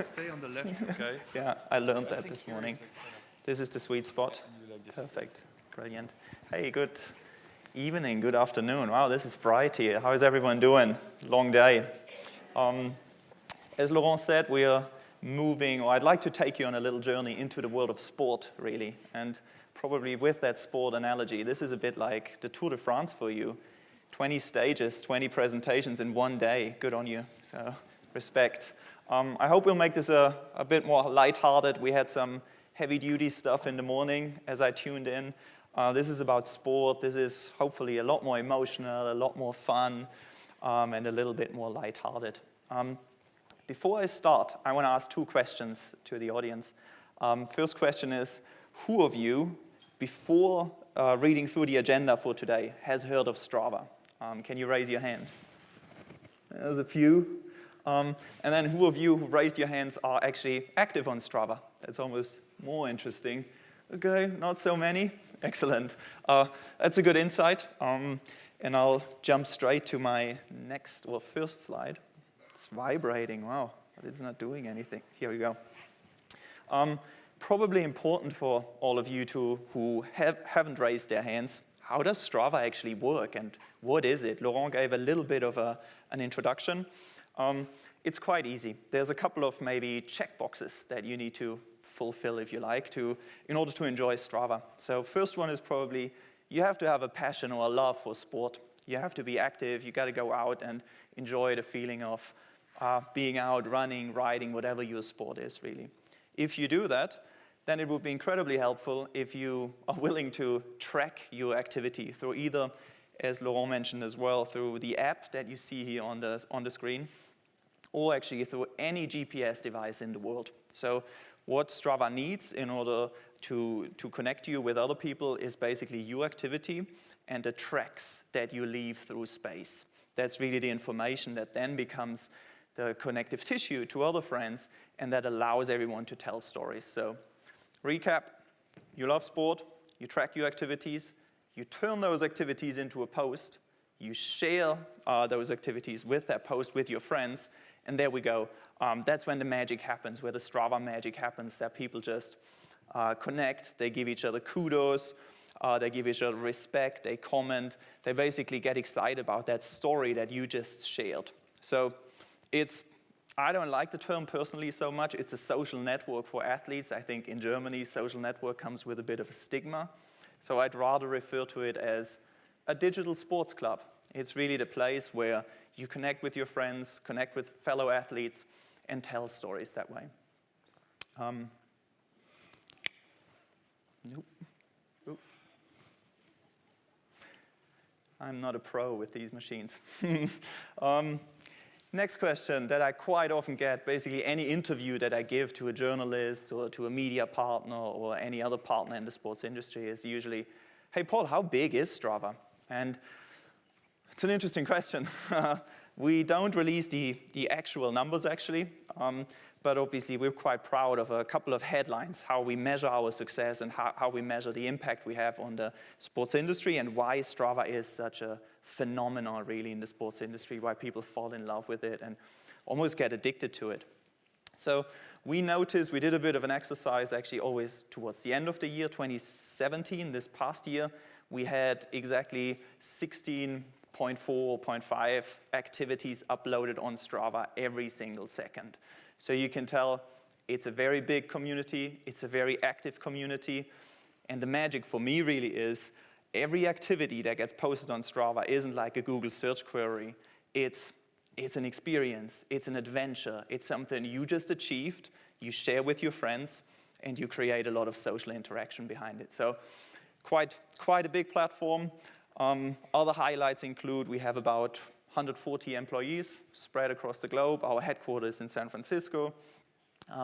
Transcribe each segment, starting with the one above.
Stay on the left, okay? Yeah, I learned that this morning. This is the sweet spot. Perfect. Brilliant. Hey, good evening, good afternoon. Wow, this is bright here. How is everyone doing? Long day. As Laurent said, we are moving, or I'd like to take you on a little journey into the world of sport, really. And probably with that sport analogy, this is a bit like the Tour de France for you. 20 stages, 20 presentations in one day. Good on you. So, respect. I hope we'll make this a bit more lighthearted. We had some heavy-duty stuff in the morning as I tuned in. This is about sport. This is hopefully a lot more emotional, a lot more fun, and a little bit more lighthearted. Before I start, I want to ask two questions to the audience. First question is, who of you, before reading through the agenda for today, has heard of Strava? Can you raise your hand? There's a few. And then who of you who raised your hands are actually active on Strava? That's almost more interesting. Okay, not so many. Excellent. That's a good insight. And I'll jump straight to my next or first slide. It's vibrating, wow, but it's not doing anything. Here we go. Probably important for all of you who haven't raised their hands. How does Strava actually work and what is it? Laurent gave a little bit of an introduction. It's quite easy. There's a couple of maybe checkboxes that you need to fulfill, if you like, in order to enjoy Strava. So first one is probably you have to have a passion or a love for sport. You have to be active. You got to go out and enjoy the feeling of being out, running, riding, whatever your sport is, really. If you do that, then it would be incredibly helpful if you are willing to track your activity through either, as Laurent mentioned as well, through the app that you see here on the screen, or actually through any GPS device in the world. So what Strava needs in order to connect you with other people is basically your activity and the tracks that you leave through space. That's really the information that then becomes the connective tissue to other friends, and that allows everyone to tell stories. So, recap, you love sport, you track your activities, you turn those activities into a post, you share those activities with that post with your friends, and there we go. That's when the magic happens, where the Strava magic happens, that people just connect, they give each other kudos, they give each other respect, they comment, they basically get excited about that story that you just shared. So I don't like the term personally so much. It's a social network for athletes. I think in Germany, social network comes with a bit of a stigma. So I'd rather refer to it as a digital sports club. It's really the place where you connect with your friends, connect with fellow athletes, and tell stories that way. Nope. Oop. I'm not a pro with these machines. Next question that I quite often get, basically any interview that I give to a journalist or to a media partner or any other partner in the sports industry is usually, hey Paul, how big is Strava? And it's an interesting question. We don't release the actual numbers actually, but obviously we're quite proud of a couple of headlines, how we measure our success and how we measure the impact we have on the sports industry and why Strava is such a phenomenon really in the sports industry, why people fall in love with it and almost get addicted to it. So we noticed, we did a bit of an exercise actually always towards the end of the year, 2017, this past year, we had exactly 16.4 or 0.5 activities uploaded on Strava every single second. So you can tell it's a very big community, it's a very active community, and the magic for me really is every activity that gets posted on Strava isn't like a Google search query. It's an experience, it's an adventure, it's something you just achieved, you share with your friends, and you create a lot of social interaction behind it. So quite a big platform. Other highlights include we have about 140 employees spread across the globe. Our headquarters in San Francisco.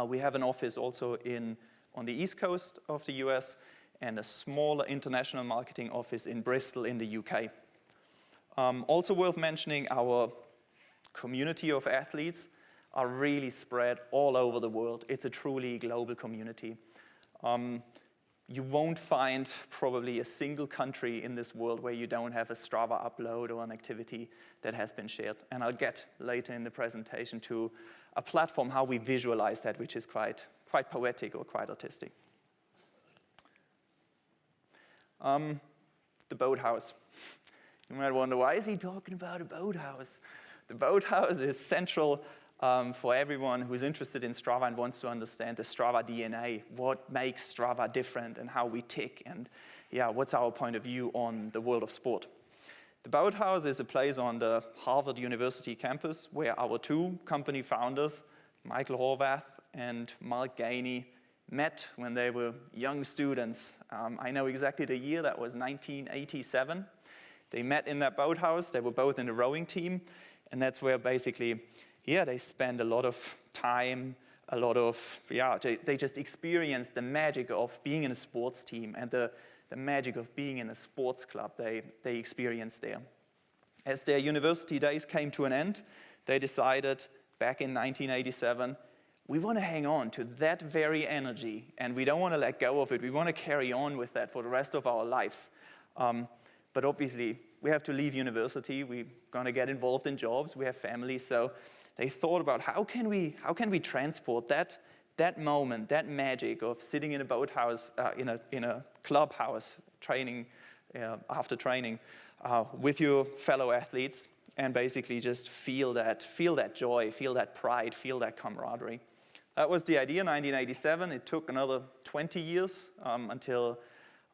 We have an office also on the East Coast of the US and a smaller international marketing office in Bristol in the UK. Also worth mentioning, our community of athletes are really spread all over the world. It's a truly global community. You won't find probably a single country in this world where you don't have a Strava upload or an activity that has been shared. And I'll get later in the presentation to a platform how we visualize that, which is quite poetic or quite artistic. The Boathouse. You might wonder, why is he talking about a boathouse? The Boathouse is central for everyone who's interested in Strava and wants to understand the Strava DNA, what makes Strava different and how we tick, and yeah, what's our point of view on the world of sport. The Boathouse is a place on the Harvard University campus where our two company founders, Michael Horvath and Mark Gainey, met when they were young students. I know exactly the year, that was 1987. They met in that boathouse. They were both in the rowing team, and that's where basically, yeah, they spent a lot of time, they just experienced the magic of being in a sports team and the magic of being in a sports club they experienced there. As their university days came to an end, they decided back in 1987, we want to hang on to that very energy, and we don't want to let go of it. We want to carry on with that for the rest of our lives. But obviously, we have to leave university. We're going to get involved in jobs. We have families. So they thought about how can we transport that moment, that magic of sitting in a boathouse, in a clubhouse, training after training with your fellow athletes, and basically just feel that joy, feel that pride, feel that camaraderie. That was the idea, 1987. It took another 20 years until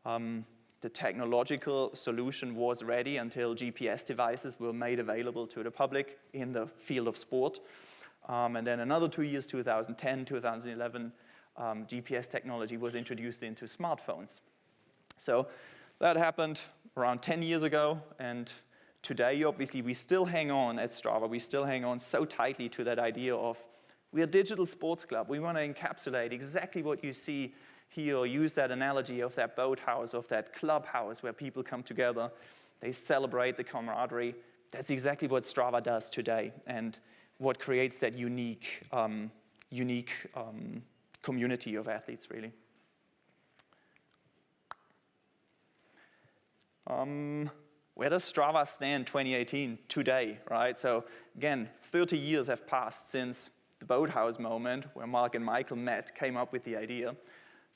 the technological solution was ready, until GPS devices were made available to the public in the field of sport. And then another 2 years, 2010, 2011, GPS technology was introduced into smartphones. So that happened around 10 years ago, and today, obviously, we still hang on at Strava. We still hang on so tightly to that idea of we're a digital sports club. We want to encapsulate exactly what you see here, or use that analogy of that boathouse, of that clubhouse where people come together. They celebrate the camaraderie. That's exactly what Strava does today, and what creates that unique community of athletes, really. Where does Strava stand 2018 today, right? So again, 30 years have passed since the Boathouse moment where Mark and Michael met, came up with the idea.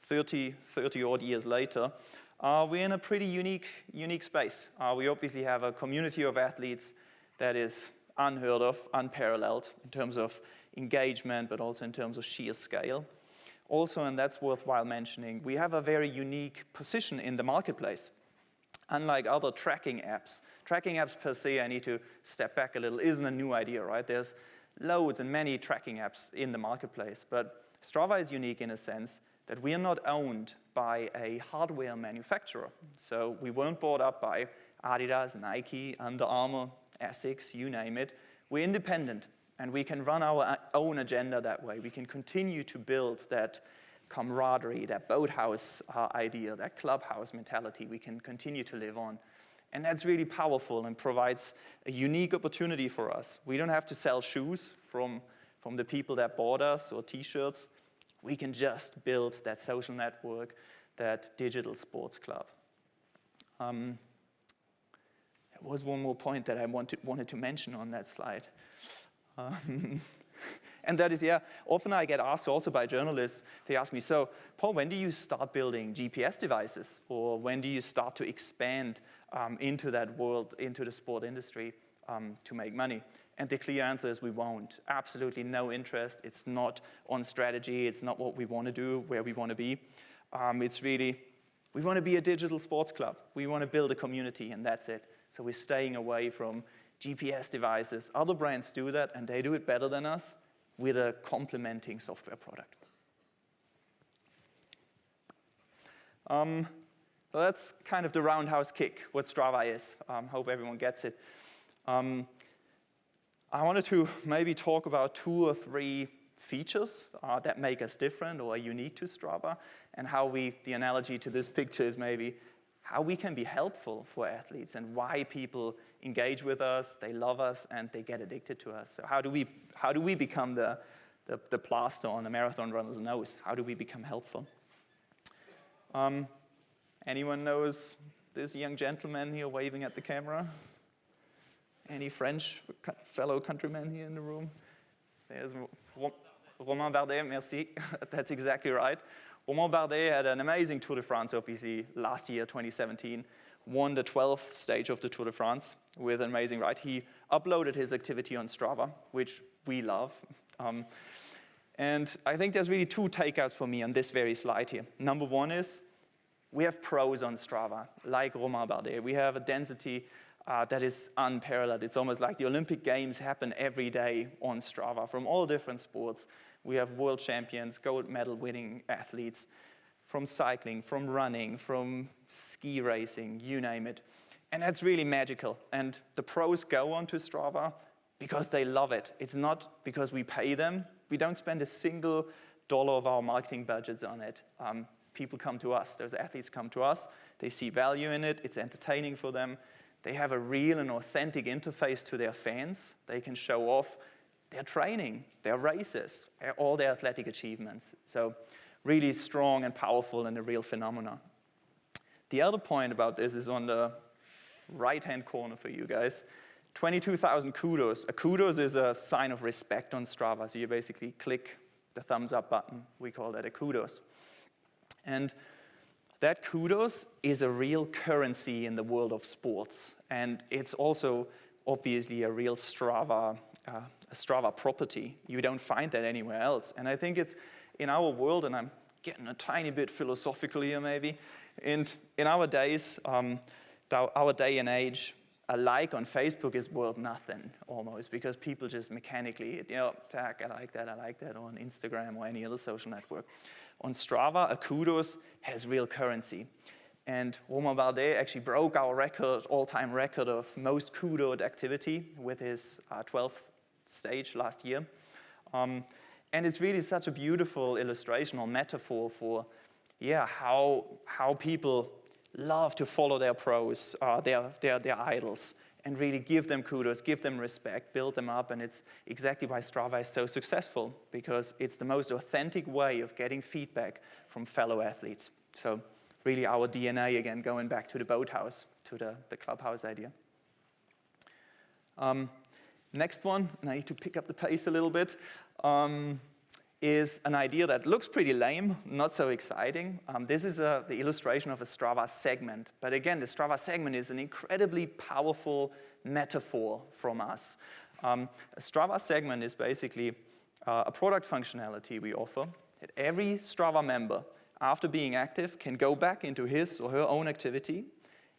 30 odd years later, we're in a pretty unique space. We obviously have a community of athletes that is unheard of, unparalleled in terms of engagement, but also in terms of sheer scale. Also, and that's worthwhile mentioning, we have a very unique position in the marketplace. Unlike other tracking apps per se, I need to step back a little, isn't a new idea, right? There's loads and many tracking apps in the marketplace, but Strava is unique in a sense that we are not owned by a hardware manufacturer. So we weren't bought up by Adidas, Nike, Under Armour, Essex, you name it. We're independent, and we can run our own agenda that way. We can continue to build that camaraderie, that boathouse idea, that clubhouse mentality we can continue to live on. And that's really powerful and provides a unique opportunity for us. We don't have to sell shoes from the people that bought us or t-shirts. We can just build that social network, that digital sports club. There was one more point that I wanted to mention on that slide. And that is, yeah, often I get asked also by journalists, they ask me, so, Paul, when do you start building GPS devices? Or when do you start to expand into that world, into the sport industry to make money? And the clear answer is we won't. Absolutely no interest. It's not on strategy. It's not what we want to do, where we want to be. It's really, we want to be a digital sports club. We want to build a community, and that's it. So we're staying away from GPS devices. Other brands do that, and they do it better than us with a complementing software product. So that's kind of the roundhouse kick, what Strava is. Hope everyone gets it. I wanted to maybe talk about 2 or 3 features that make us different or are unique to Strava, and how the analogy to this picture is maybe how we can be helpful for athletes and why people engage with us, they love us, and they get addicted to us. So how do we become the plaster on a marathon runner's nose? How do we become helpful? Anyone knows this young gentleman here waving at the camera? Any French fellow countrymen here in the room? There's Romain Bardet, merci. That's exactly right. Romain Bardet had an amazing Tour de France, obviously, last year, 2017. Won the 12th stage of the Tour de France with an amazing ride. He uploaded his activity on Strava, which we love. And I think there's really two takeouts for me on this very slide here. Number one is, we have pros on Strava, like Romain Bardet. We have a density that is unparalleled. It's almost like the Olympic Games happen every day on Strava from all different sports. We have world champions, gold medal winning athletes from cycling, from running, from ski racing, you name it. And that's really magical. And the pros go onto Strava because they love it. It's not because we pay them. We don't spend a single dollar of our marketing budgets on it. People come to us. Those athletes come to us. They see value in it. It's entertaining for them. They have a real and authentic interface to their fans. They can show off their training, their races, all their athletic achievements. So really strong and powerful and a real phenomenon. The other point about this is on the right-hand corner for you guys. 22,000 kudos. A kudos is a sign of respect on Strava. So you basically click the thumbs up button. We call that a kudos. And that kudos is a real currency in the world of sports. And it's also obviously a real Strava property. You don't find that anywhere else. And I think it's in our world, and I'm getting a tiny bit philosophical here maybe, and in our days, our day and age, a like on Facebook is worth nothing almost, because people just mechanically, tag, I like that, or on Instagram or any other social network. On Strava, a kudos has real currency. And Romain Bardet actually broke our record, all-time record of most kudoed activity with his 12th stage last year. And it's really such a beautiful illustration or metaphor for, how people love to follow their pros, their idols, and really give them kudos, give them respect, build them up. And it's exactly why Strava is so successful, because it's the most authentic way of getting feedback from fellow athletes. So really our DNA, again, going back to the Boathouse, to the clubhouse idea. Next one, and I need to pick up the pace a little bit, is an idea that looks pretty lame, not so exciting. This is the illustration of a Strava segment. But again, the Strava segment is an incredibly powerful metaphor from us. A Strava segment is basically a product functionality we offer that every Strava member, after being active, can go back into his or her own activity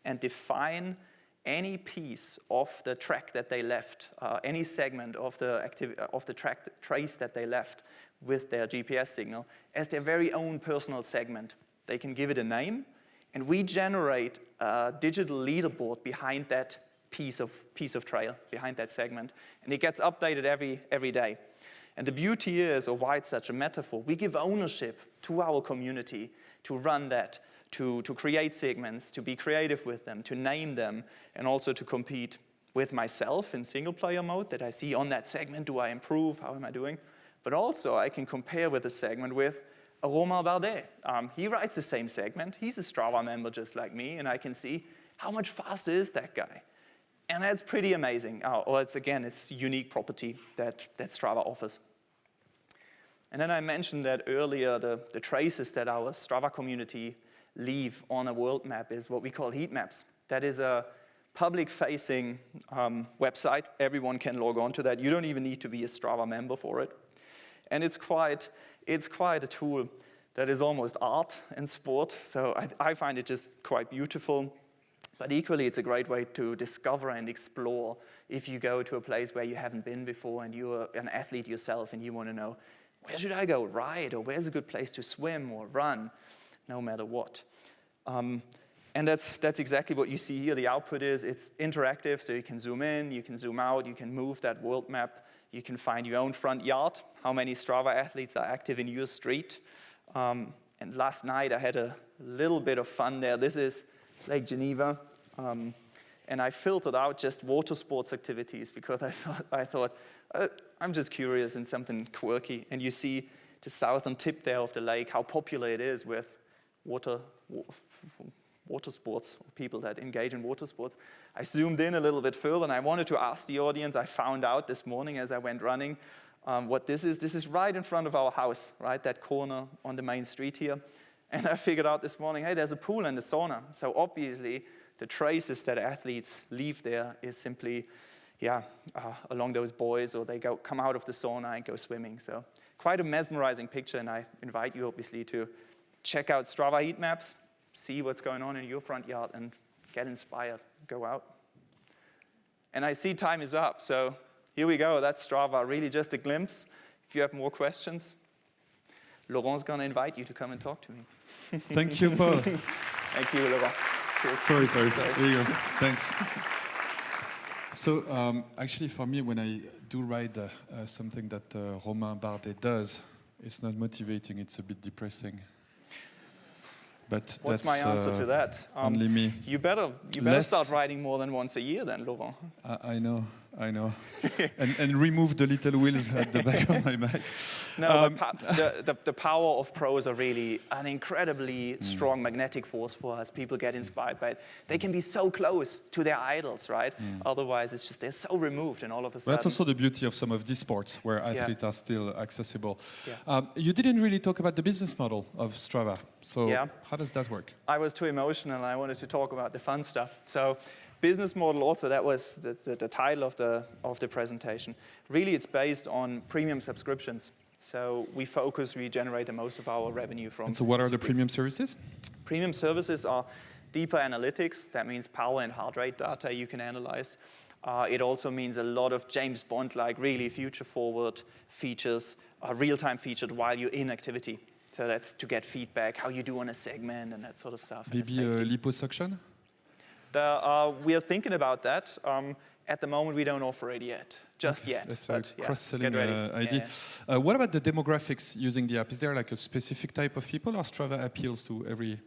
and define any piece of the track that they left, any segment of the trace that they left with their GPS signal as their very own personal segment. They can give it a name, and we generate a digital leaderboard behind that piece of trail, behind that segment, and it gets updated every day. And the beauty is, or why it's such a metaphor, we give ownership to our community to run that, to create segments, to be creative with them, to name them, and also to compete with myself in single-player mode that I see on that segment. Do I improve? How am I doing? But also I can compare with a segment with a Romain Bardet. He rides the same segment. He's a Strava member just like me, and I can see how much faster is that guy. And that's pretty amazing. Or it's unique property that Strava offers. And then I mentioned that earlier, the traces that our Strava community leave on a world map is what we call heat maps. That is a public-facing website. Everyone can log on to that. You don't even need to be a Strava member for it. And it's quite a tool that is almost art and sport. So I find it just quite beautiful. But equally, it's a great way to discover and explore if you go to a place where you haven't been before and you're an athlete yourself and you want to know, where should I go ride, or where's a good place to swim or run, no matter what. And that's exactly what you see here. The output is it's interactive, so you can zoom in, you can zoom out, you can move that world map, you can find your own front yard, how many Strava athletes are active in your street. And last night I had a little bit of fun there. This is Lake Geneva, and I filtered out just water sports activities because I thought I'm just curious in something quirky. And you see the southern tip there of the lake, how popular it is with water sports, or people that engage in water sports. I zoomed in a little bit further, and I wanted to ask the audience. I found out this morning as I went running what this is. This is right in front of our house, right, that corner on the main street here. And I figured out this morning, hey, there's a pool and a sauna. So obviously, the traces that athletes leave there is simply, along those buoys, or they come out of the sauna and go swimming. So quite a mesmerizing picture, and I invite you, obviously, to check out Strava heat maps, see what's going on in your front yard, and get inspired. Go out. And I see time is up, so here we go. That's Strava, really just a glimpse. If you have more questions, Laurent's going to invite you to come and talk to me. Thank you, Paul. Thank you, Laurent. Cheers. Sorry. There you go. Thanks. So actually, for me, when I do ride something that Romain Bardet does, it's not motivating. It's a bit depressing. But what's my answer to that? Only me. You better start riding more than once a year, then, Laurent. I know. and remove the little wheels at the back of my bike. No, the power of pros are really an incredibly strong magnetic force for us. People get inspired by it. They can be so close to their idols, right? Otherwise, it's just they're so removed, and all of a sudden. That's also the beauty of some of these sports, where athletes are still accessible. Yeah. You didn't really talk about the business model of Strava. So how does that work? I was too emotional. I wanted to talk about the fun stuff. So. Business model also, that was the title of the presentation. Really, it's based on premium subscriptions. So we generate the most of our revenue from. And so what are the premium services? Premium services are deeper analytics. That means power and heart rate data you can analyze. It also means a lot of James Bond-like, really future-forward features, real-time featured while you're in activity. So that's to get feedback, how you do on a segment and that sort of stuff. Maybe liposuction? We are thinking about that. At the moment, we don't offer it yet, just yet. That's a cross-selling idea. Yeah. What about the demographics using the app? Is there like a specific type of people, or Strava appeals to every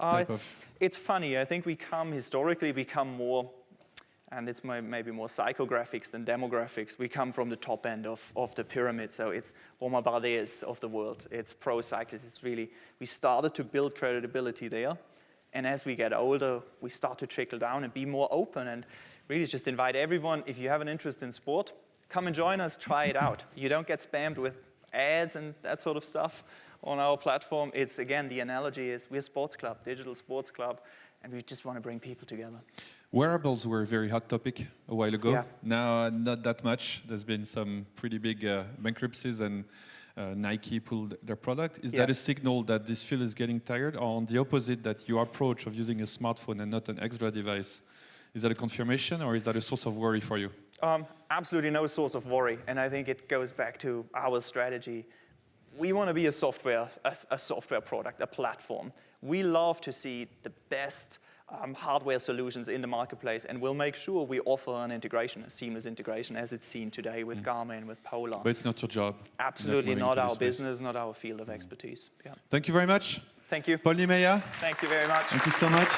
type of? It's funny. I think historically, we come more, and it's maybe more psychographics than demographics. We come from the top end of the pyramid. So it's Romain Bardets of the world. It's pro cyclists. It's really, we started to build credibility there. And as we get older, we start to trickle down and be more open and really just invite everyone, if you have an interest in sport, come and join us, try it out. You don't get spammed with ads and that sort of stuff on our platform. It's, again, the analogy is we're a sports club, digital sports club, and we just want to bring people together. Wearables were a very hot topic a while ago. Yeah. Now, not that much. There's been some pretty big bankruptcies, and Nike pulled their product. Is that a signal that this field is getting tired, or on the opposite, that your approach of using a smartphone and not an extra device, is that a confirmation, or is that a source of worry for you? Absolutely no source of worry, and I think it goes back to our strategy. We want to be a software product, a platform. We love to see the best hardware solutions in the marketplace, and we'll make sure we offer an integration, a seamless integration, as it's seen today with Garmin, with Polar. But it's not your job. Absolutely not our business, not our field of expertise. Yeah. Thank you very much. Thank you. Paul Niemeyer. Thank you very much. Thank you so much.